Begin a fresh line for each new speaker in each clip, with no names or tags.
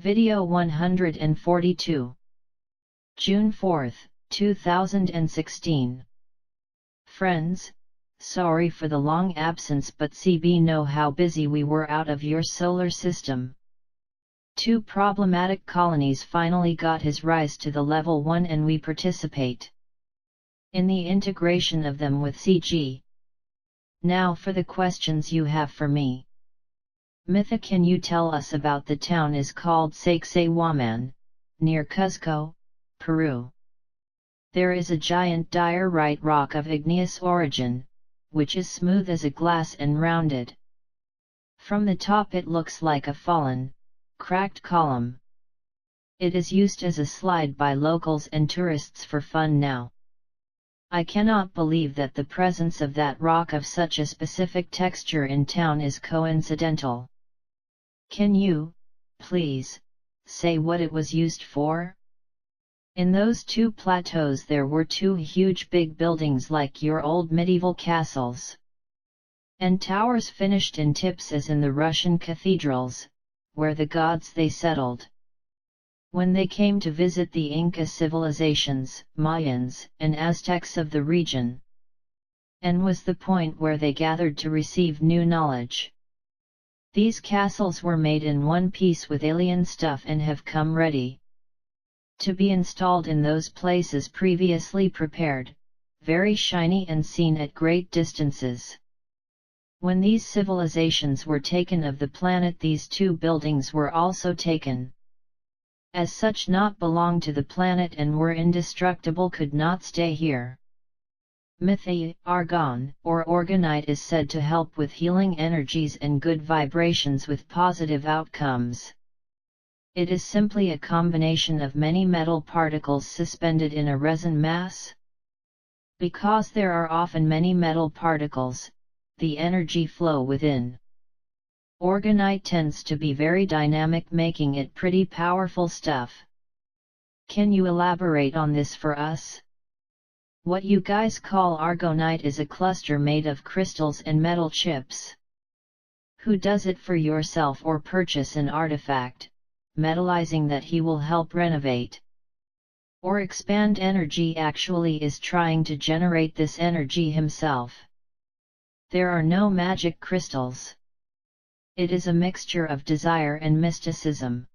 Video 142. June 4, 2016. Friends, sorry for the long absence, but CB know how busy we were out of your solar system. 2 problematic colonies finally got his rise to the level 1 and we participate in the integration of them with CG. Now for the questions you have for me. Mythi, can you tell us about the town is called Sacsayhuaman, near Cuzco, Peru. There is a giant diorite rock of igneous origin, which is smooth as a glass and rounded. From the top it looks like a fallen, cracked column. It is used as a slide by locals and tourists for fun now. I cannot believe that the presence of that rock of such a specific texture in town is coincidental. Can you, please, say what it was used for? In those 2 plateaus there were 2 huge big buildings like your old medieval castles. And towers finished in tips as in the Russian cathedrals, where the gods they settled. When they came to visit the Inca civilizations, Mayans, and Aztecs of the region. And was the point where they gathered to receive new knowledge. These castles were made in one piece with alien stuff and have come ready to be installed in those places previously prepared, very shiny and seen at great distances. When these civilizations were taken of the planet, these 2 buildings were also taken. As such, not belong to the planet and were indestructible, could not stay here. Mythi, argon, or orgonite, is said to help with healing energies and good vibrations with positive outcomes. It is simply a combination of many metal particles suspended in a resin mass. Because there are often many metal particles, the energy flow within orgonite tends to be very dynamic, making it pretty powerful stuff. Can you elaborate on this for us? What you guys call argonite is a cluster made of crystals and metal chips. Who does it for yourself or purchase an artifact, metallizing that he will help renovate or expand energy, actually is trying to generate this energy himself. There are no magic crystals. It is a mixture of desire and mysticism.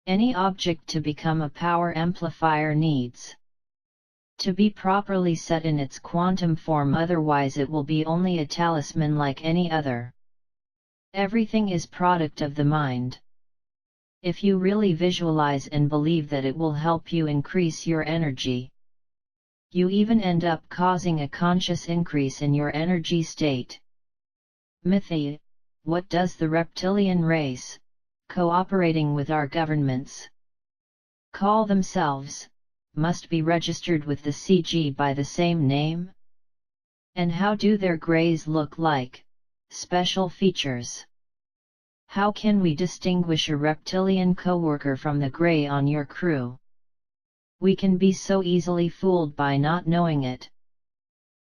Any object to become a power amplifier needs to be properly set in its quantum form, otherwise it will be only a talisman like any other. Everything is product of the mind. If you really visualize and believe that it will help you increase your energy, you even end up causing a conscious increase in your energy state. Mythi, what does the reptilian race, cooperating with our governments, call themselves, must be registered with the CG by the same name? And how do their greys look like, special features? How can we distinguish a reptilian coworker from the grey on your crew? We can be so easily fooled by not knowing it.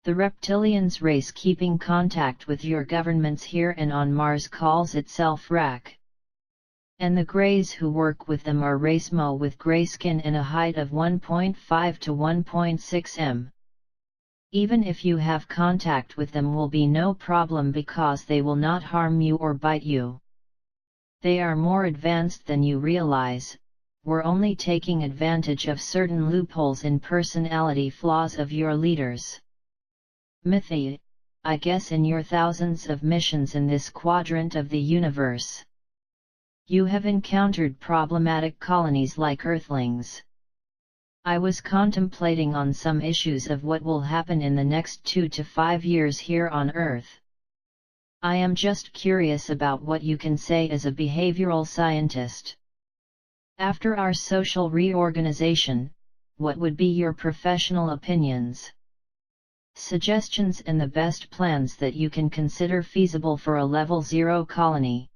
The reptilians race keeping contact with your governments here and on Mars calls itself RAC. And the greys who work with them are racemo with grey skin and a height of 1.5 to 1.6 m. Even if you have contact with them will be no problem because they will not harm you or bite you. They are more advanced than you realize. We're only taking advantage of certain loopholes in personality flaws of your leaders. Mythi, I guess in your thousands of missions in this quadrant of the universe, you have encountered problematic colonies like Earthlings. I was contemplating on some issues of what will happen in the next 2 to 5 years here on Earth. I am just curious about what you can say as a behavioral scientist. After our social reorganization, what would be your professional opinions, suggestions and the best plans that you can consider feasible for a level 0 colony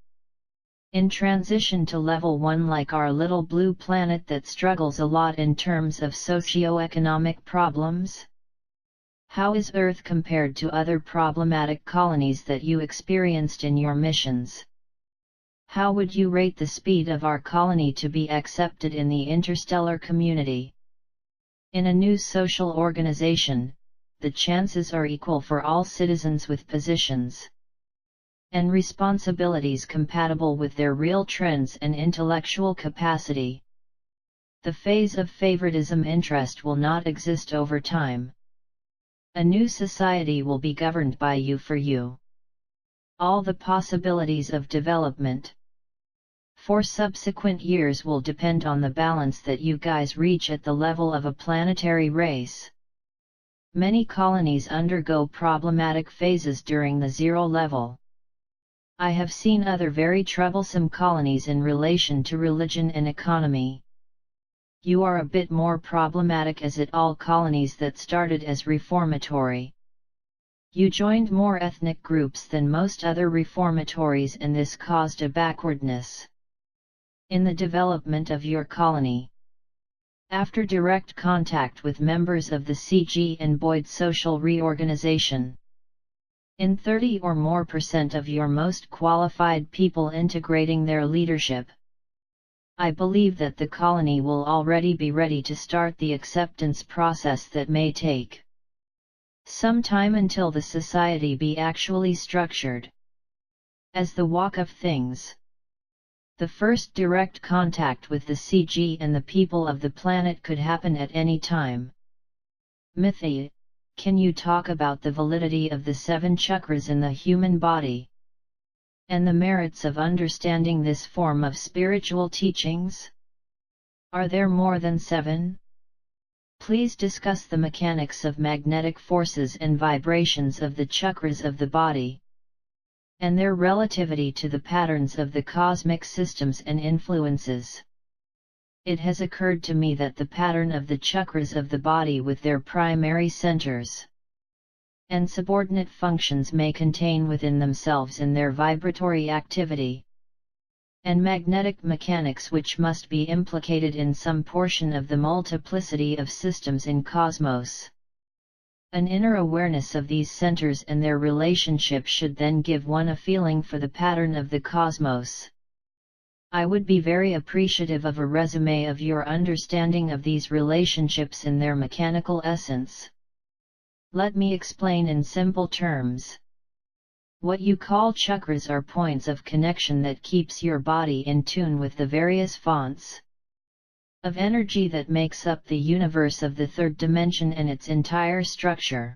in transition to level 1, like our little blue planet that struggles a lot in terms of socio-economic problems? How is Earth compared to other problematic colonies that you experienced in your missions? How would you rate the speed of our colony to be accepted in the interstellar community? In a new social organization, the chances are equal for all citizens with positions and responsibilities compatible with their real trends and intellectual capacity. The phase of favoritism interest will not exist over time. A new society will be governed by you for you. All the possibilities of development for subsequent years will depend on the balance that you guys reach at the level of a planetary race. Many colonies undergo problematic phases during the zero level. I have seen other very troublesome colonies in relation to religion and economy. You are a bit more problematic as it all colonies that started as reformatory. You joined more ethnic groups than most other reformatories, and this caused a backwardness in the development of your colony. After direct contact with members of the CG and Boyd social reorganization, in 30% or more of your most qualified people integrating their leadership, I believe that the colony will already be ready to start the acceptance process that may take some time until the society be actually structured as the walk of things. The first direct contact with the CG and the people of the planet could happen at any time. Mythi, can you talk about the validity of the 7 chakras in the human body and the merits of understanding this form of spiritual teachings? Are there more than 7? Please discuss the mechanics of magnetic forces and vibrations of the chakras of the body, and their relativity to the patterns of the cosmic systems and influences. It has occurred to me that the pattern of the chakras of the body with their primary centers and subordinate functions may contain within themselves in their vibratory activity and magnetic mechanics which must be implicated in some portion of the multiplicity of systems in cosmos. An inner awareness of these centers and their relationship should then give one a feeling for the pattern of the cosmos. I would be very appreciative of a resume of your understanding of these relationships in their mechanical essence. Let me explain in simple terms. What you call chakras are points of connection that keeps your body in tune with the various fonts of energy that makes up the universe of the third dimension and its entire structure.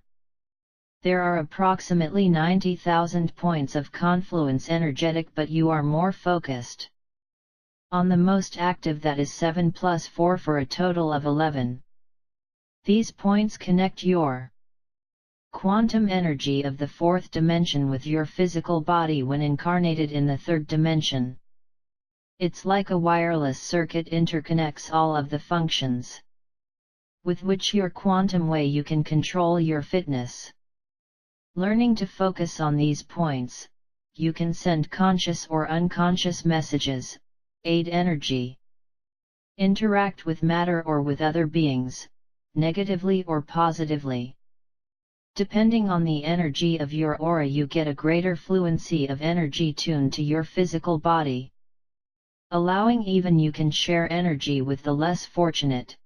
There are approximately 90,000 points of confluence energetic, but you are more focused on the most active, that is 7 plus 4 for a total of 11. These points connect your quantum energy of the fourth dimension with your physical body when incarnated in the third dimension. It's like a wireless circuit interconnects all of the functions with which your quantum way you can control your fitness. Learning to focus on these points, you can send conscious or unconscious messages, aid energy, interact with matter or with other beings, negatively or positively. Depending on the energy of your aura, you get a greater fluency of energy tuned to your physical body, allowing even you can share energy with the less fortunate.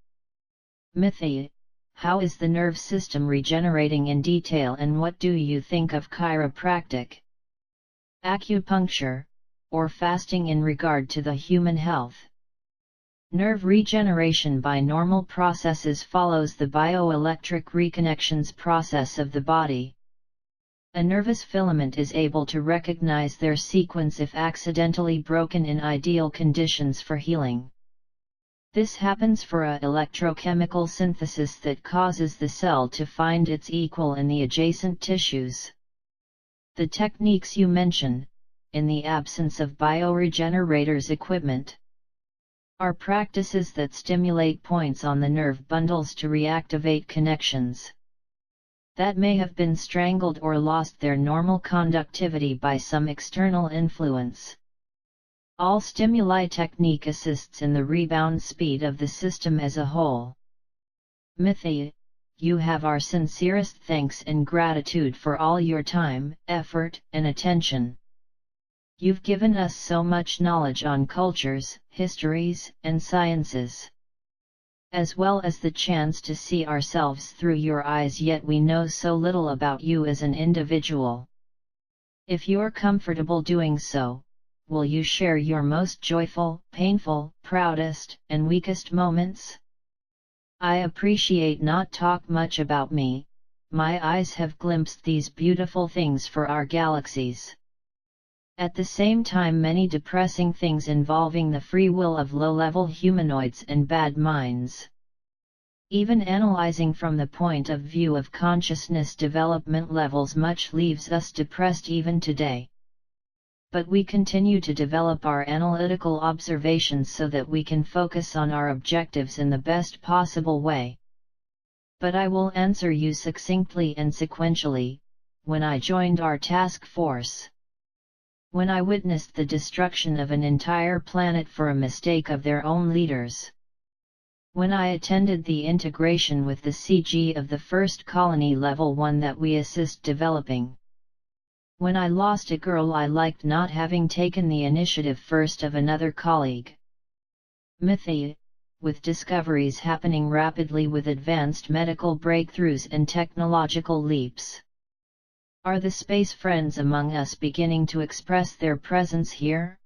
Mythi, how is the nerve system regenerating in detail, and what do you think of chiropractic, acupuncture, or fasting in regard to the human health? Nerve regeneration by normal processes follows the bioelectric reconnections process of the body. A nervous filament is able to recognize their sequence if accidentally broken in ideal conditions for healing. This happens for a electrochemical synthesis that causes the cell to find its equal in the adjacent tissues. The techniques you mention, in the absence of bioregenerators equipment, are practices that stimulate points on the nerve bundles to reactivate connections that may have been strangled or lost their normal conductivity by some external influence. All stimuli technique assists in the rebound speed of the system as a whole. Mythi, you have our sincerest thanks and gratitude for all your time, effort, and attention. You've given us so much knowledge on cultures, histories, and sciences, as well as the chance to see ourselves through your eyes, yet we know so little about you as an individual. If you're comfortable doing so, will you share your most joyful, painful, proudest, and weakest moments? I appreciate not talk much about me, my eyes have glimpsed these beautiful things for our galaxies. At the same time, many depressing things involving the free will of low-level humanoids and bad minds. Even analyzing from the point of view of consciousness development levels, much leaves us depressed even today. But we continue to develop our analytical observations so that we can focus on our objectives in the best possible way. But I will answer you succinctly and sequentially. When I joined our task force, when I witnessed the destruction of an entire planet for a mistake of their own leaders, when I attended the integration with the CG of the first colony level 1 that we assist developing, when I lost a girl I liked not having taken the initiative first of another colleague. Mythi, with discoveries happening rapidly with advanced medical breakthroughs and technological leaps. Are the space friends among us beginning to express their presence here?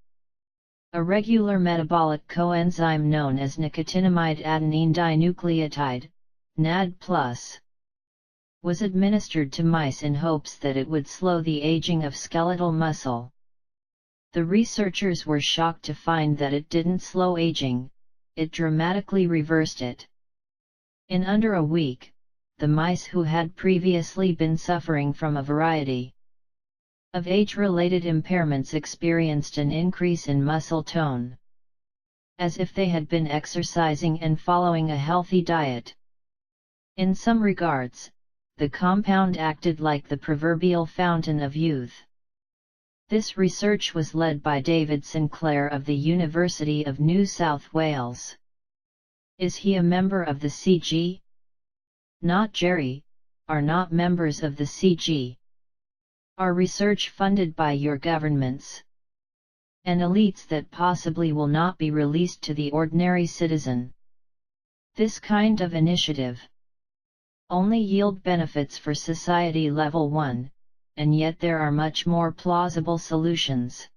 A regular metabolic coenzyme known as nicotinamide adenine dinucleotide, NAD+, was administered to mice in hopes that it would slow the aging of skeletal muscle. The researchers were shocked to find that it didn't slow aging, it dramatically reversed it. In under a week, the mice who had previously been suffering from a variety of age-related impairments experienced an increase in muscle tone, as if they had been exercising and following a healthy diet. In some regards, the compound acted like the proverbial fountain of youth. This research was led by David Sinclair of the University of New South Wales. Is he a member of the CG? Not Jerry, are not members of the CG. Our research funded by your governments and elites that possibly will not be released to the ordinary citizen. This kind of initiative only yield benefits for society level 1, and yet there are much more plausible solutions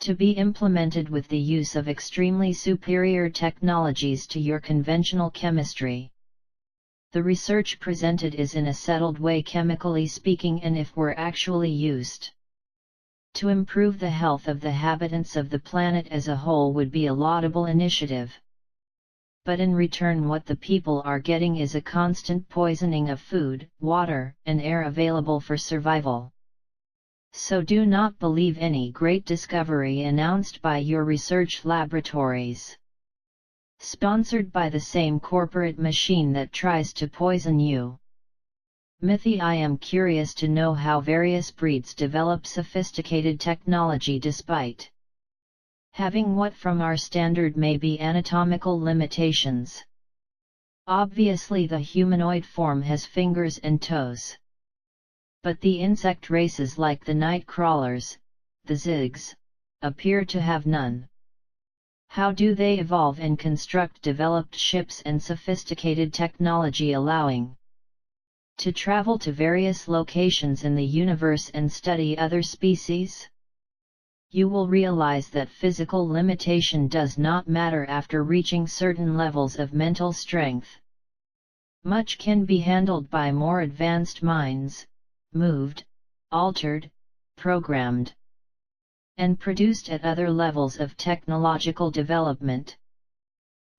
to be implemented with the use of extremely superior technologies to your conventional chemistry. The research presented is in a settled way chemically speaking, and if were actually used to improve the health of the habitants of the planet as a whole would be a laudable initiative. But in return what the people are getting is a constant poisoning of food, water, and air available for survival. So do not believe any great discovery announced by your research laboratories, sponsored by the same corporate machine that tries to poison you. Mythi, I am curious to know how various breeds develop sophisticated technology despite having what from our standard may be anatomical limitations. Obviously the humanoid form has fingers and toes. But the insect races like the night crawlers, the Ziggs, appear to have none. How do they evolve and construct developed ships and sophisticated technology allowing to travel to various locations in the universe and study other species? You will realize that physical limitation does not matter after reaching certain levels of mental strength. Much can be handled by more advanced minds, moved, altered, programmed, and produced at other levels of technological development.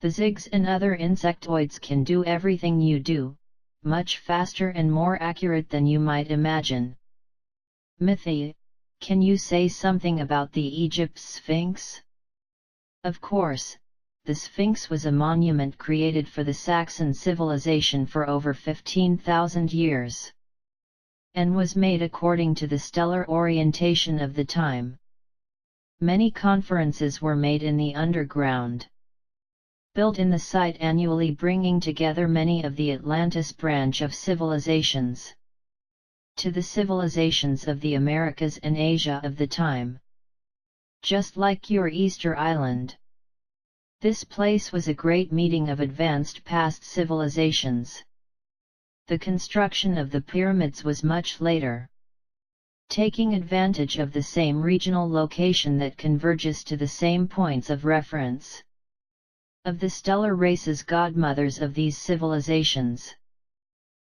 The Ziggs and other insectoids can do everything you do, much faster and more accurate than you might imagine. Mythi, can you say something about the Egypt Sphinx? Of course, the Sphinx was a monument created for the Saxon civilization for over 15,000 years, and was made according to the stellar orientation of the time. Many conferences were made in the underground, built in the site annually, bringing together many of the Atlantis branch of civilizations to the civilizations of the Americas and Asia of the time. Just like your Easter Island. This place was a great meeting of advanced past civilizations. The construction of the pyramids was much later. Taking advantage of the same regional location that converges to the same points of reference. Of the stellar races godmothers of these civilizations.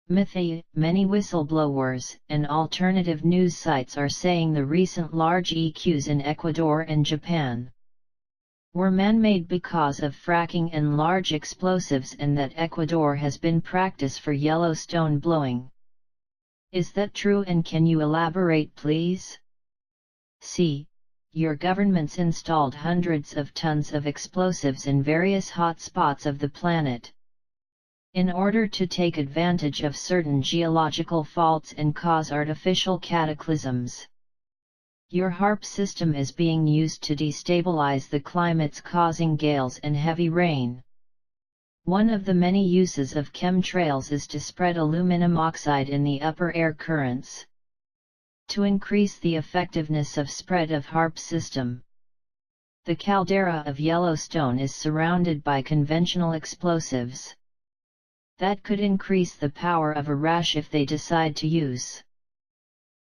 Mythi, many whistleblowers and alternative news sites are saying the recent large EQs in Ecuador and Japan were man-made because of fracking and large explosives, and that Ecuador has been practice for Yellowstone blowing. Is that true, and can you elaborate please? C. Your governments installed hundreds of tons of explosives in various hot spots of the planet, in order to take advantage of certain geological faults and cause artificial cataclysms. Your HARP system is being used to destabilize the climates, causing gales and heavy rain. One of the many uses of chemtrails is to spread aluminum oxide in the upper air currents, to increase the effectiveness of spread of HARP system. The caldera of Yellowstone is surrounded by conventional explosives that could increase the power of a rash if they decide to use.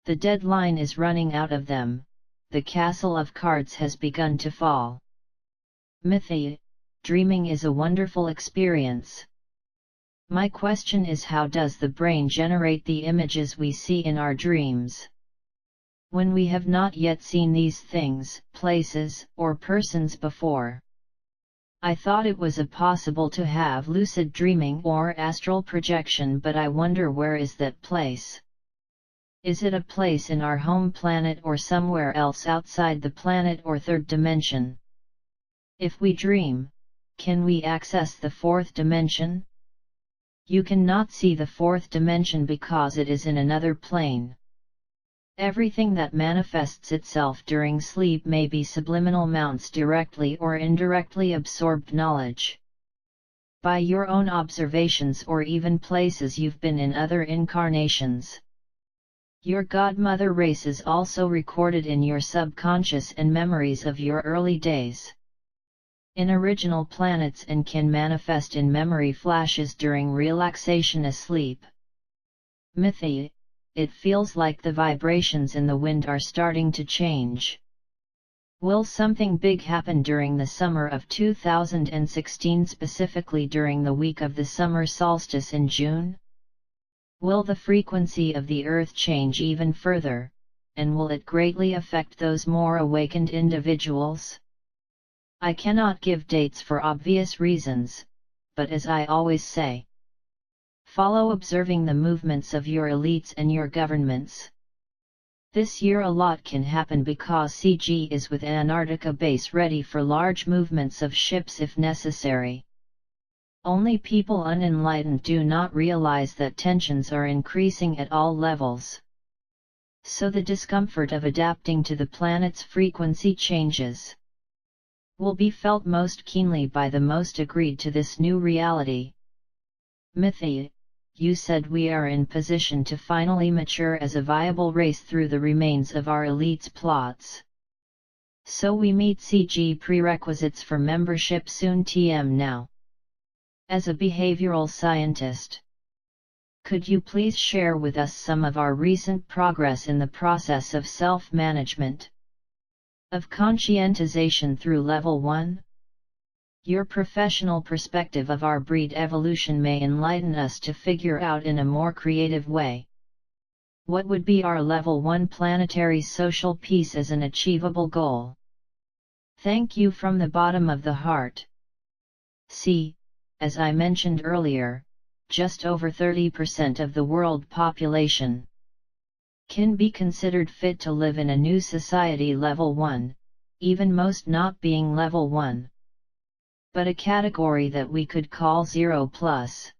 The deadline is running out of them, the castle of cards has begun to fall. Mythi, dreaming is a wonderful experience. My question is, how does the brain generate the images we see in our dreams? When we have not yet seen these things, places, or persons before. I thought it was possible to have lucid dreaming or astral projection, but I wonder, where is that place? Is it a place in our home planet or somewhere else outside the planet or third dimension? If we dream, can we access the fourth dimension? You cannot see the fourth dimension because it is in another plane. Everything that manifests itself during sleep may be subliminal mounts, directly or indirectly absorbed knowledge by your own observations, or even places you've been in other incarnations. Your godmother race is also recorded in your subconscious and memories of your early days in original planets, and can manifest in memory flashes during relaxation asleep. Mythi, it feels like the vibrations in the wind are starting to change. Will something big happen during the summer of 2016, specifically during the week of the summer solstice in June? Will the frequency of the Earth change even further, and will it greatly affect those more awakened individuals? I cannot give dates for obvious reasons, but as I always say, follow observing the movements of your elites and your governments. This year a lot can happen because CG is with Antarctica base ready for large movements of ships if necessary. Only people unenlightened do not realize that tensions are increasing at all levels. So the discomfort of adapting to the planet's frequency changes will be felt most keenly by the most agreed to this new reality. Mythi, you said we are in position to finally mature as a viable race through the remains of our elites' plots. So we meet CG prerequisites for membership soon. TM now. As a behavioral scientist, could you please share with us some of our recent progress in the process of self-management, of conscientization through level 1? Your professional perspective of our breed evolution may enlighten us to figure out in a more creative way what would be our level 1 planetary social peace as an achievable goal. Thank you from the bottom of the heart. See, as I mentioned earlier, just over 30% of the world population can be considered fit to live in a new society level 1, even most not being level 1. But a category that we could call 0+.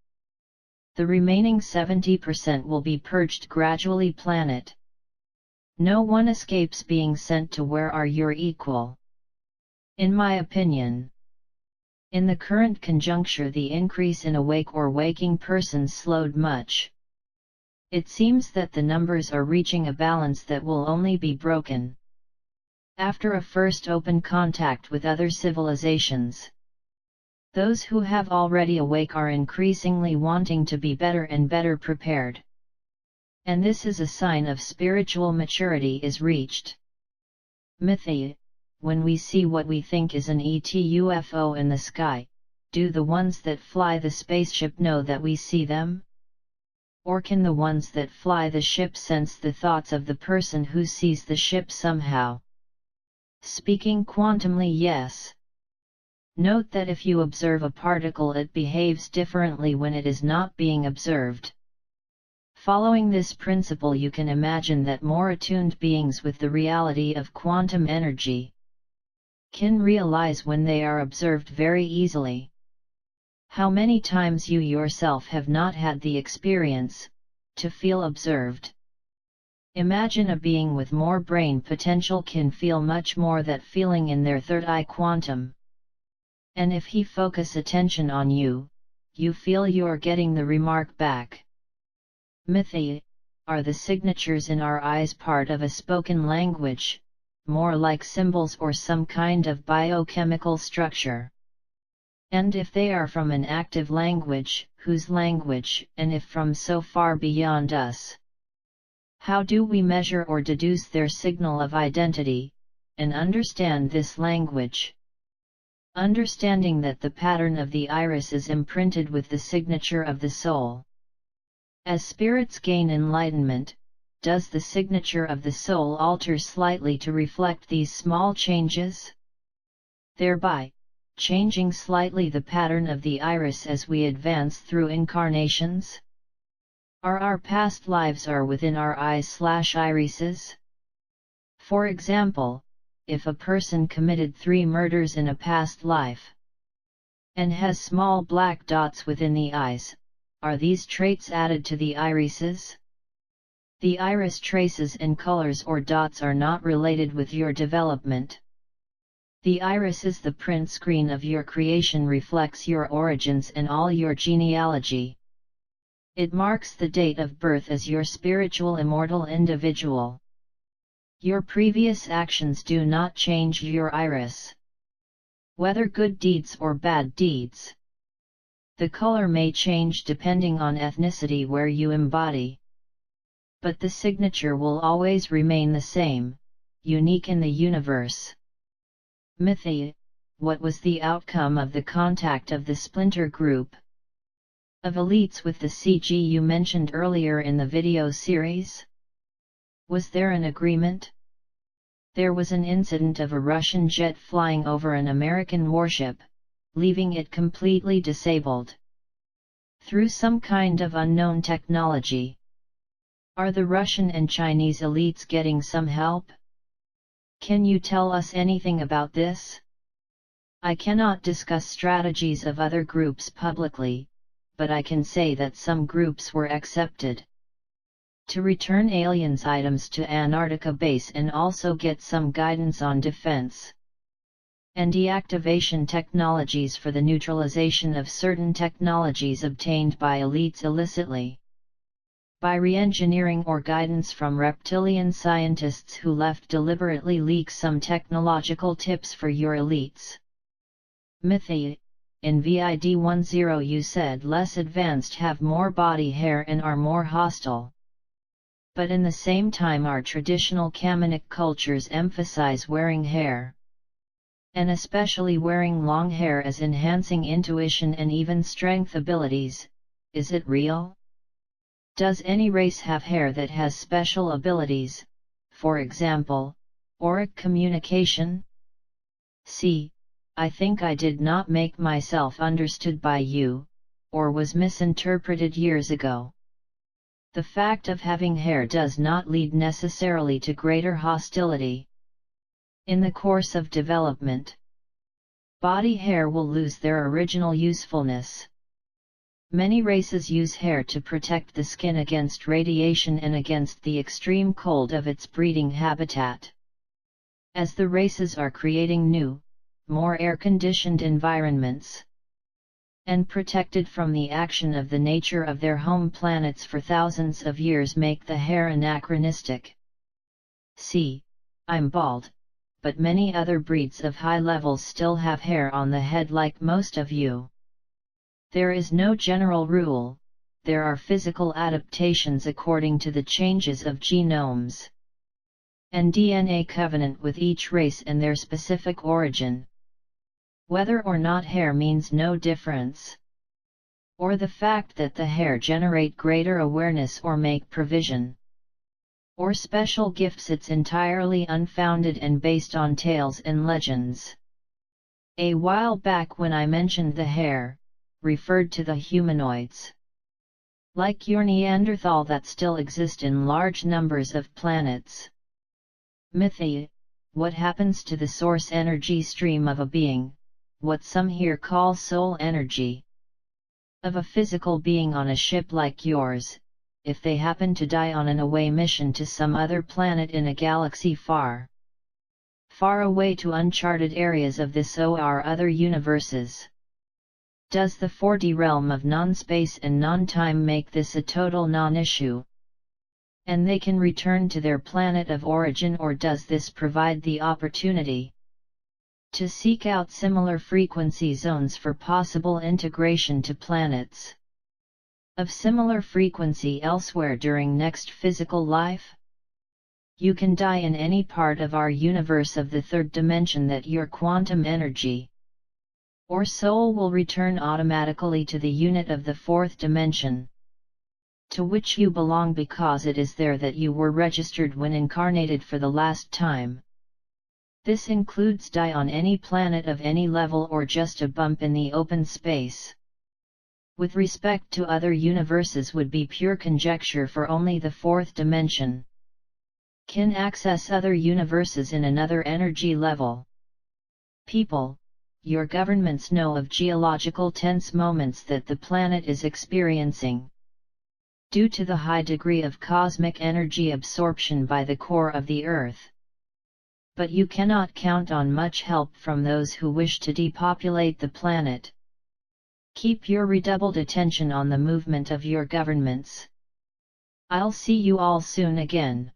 The remaining 70% will be purged gradually. Planet. No one escapes being sent to where are your equal. In my opinion, in the current conjuncture the increase in awake or waking persons slowed much. It seems that the numbers are reaching a balance that will only be broken After a first open contact with other civilizations, those who have already awake are increasingly wanting to be better and better prepared. And this is a sign of spiritual maturity is reached. Mythi, when we see what we think is an ET UFO in the sky, do the ones that fly the spaceship know that we see them? Or can the ones that fly the ship sense the thoughts of the person who sees the ship somehow? Speaking quantumly, yes. Note that if you observe a particle, it behaves differently when it is not being observed. Following this principle, you can imagine that more attuned beings with the reality of quantum energy can realize when they are observed very easily. How many times you yourself have not had the experience to feel observed? Imagine a being with more brain potential can feel much more that feeling in their third eye quantum. And if he focus attention on you, you feel you're getting the remark back. Mythi, are the signatures in our eyes part of a spoken language, more like symbols or some kind of biochemical structure? And if they are from an active language, whose language, and if from so far beyond us? How do we measure or deduce their signal of identity, and understand this language? Understanding that the pattern of the iris is imprinted with the signature of the soul. As spirits gain enlightenment, does the signature of the soul alter slightly to reflect these small changes? Thereby, changing slightly the pattern of the iris as we advance through incarnations? Our past lives are within our eyes/irises? For example, if a person committed 3 murders in a past life, and has small black dots within the eyes, are these traits added to the irises? The iris traces and colors or dots are not related with your development. The iris is the print screen of your creation, reflects your origins and all your genealogy. It marks the date of birth as your spiritual immortal individual. Your previous actions do not change your iris, whether good deeds or bad deeds. The color may change depending on ethnicity where you embody, but the signature will always remain the same, unique in the universe. Mythi, what was the outcome of the contact of the splinter group of elites with the CG you mentioned earlier in the video series? Was there an agreement? There was an incident of a Russian jet flying over an American warship, leaving it completely disabled through some kind of unknown technology. Are the Russian and Chinese elites getting some help? Can you tell us anything about this? I cannot discuss strategies of other groups publicly, but I can say that some groups were accepted to return aliens' items to Antarctica base and also get some guidance on defense and deactivation technologies for the neutralization of certain technologies obtained by elites illicitly, by re-engineering or guidance from reptilian scientists who left deliberately leak some technological tips for your elites. Mythi, in VID10 you said less advanced have more body hair and are more hostile. But in the same time our traditional Kamanic cultures emphasize wearing hair, and especially wearing long hair, as enhancing intuition and even strength abilities. Is it real? Does any race have hair that has special abilities, for example, auric communication? See, I think I did not make myself understood by you, or was misinterpreted years ago. The fact of having hair does not lead necessarily to greater hostility. In the course of development, body hair will lose their original usefulness. Many races use hair to protect the skin against radiation and against the extreme cold of its breeding habitat. As the races are creating new, more air-conditioned environments, and protected from the action of the nature of their home planets for thousands of years, make the hair anachronistic. See, I'm bald, but many other breeds of high levels still have hair on the head like most of you. There is no general rule, there are physical adaptations according to the changes of genomes and DNA covenant with each race and their specific origin. Whether or not hair means no difference, or the fact that the hair generate greater awareness or make provision, or special gifts, it's entirely unfounded and based on tales and legends. A while back when I mentioned the hair, referred to the humanoids like your Neanderthal that still exist in large numbers of planets. Mythi, what happens to the source energy stream of a being, what some here call soul energy, of a physical being on a ship like yours, if they happen to die on an away mission to some other planet in a galaxy far, far away to uncharted areas of this or other universes? Does the 4D realm of non-space and non-time make this a total non-issue, and they can return to their planet of origin, or does this provide the opportunity to seek out similar frequency zones for possible integration to planets of similar frequency elsewhere during next physical life? You can die in any part of our universe of the third dimension that your quantum energy or soul will return automatically to the unit of the fourth dimension, to which you belong, because it is there that you were registered when incarnated for the last time. This includes die on any planet of any level or just a bump in the open space. With respect to other universes would be pure conjecture, for only the fourth dimension can access other universes in another energy level. People, your governments know of geological tense moments that the planet is experiencing due to the high degree of cosmic energy absorption by the core of the Earth. But you cannot count on much help from those who wish to depopulate the planet. Keep your redoubled attention on the movement of your governments. I'll see you all soon again.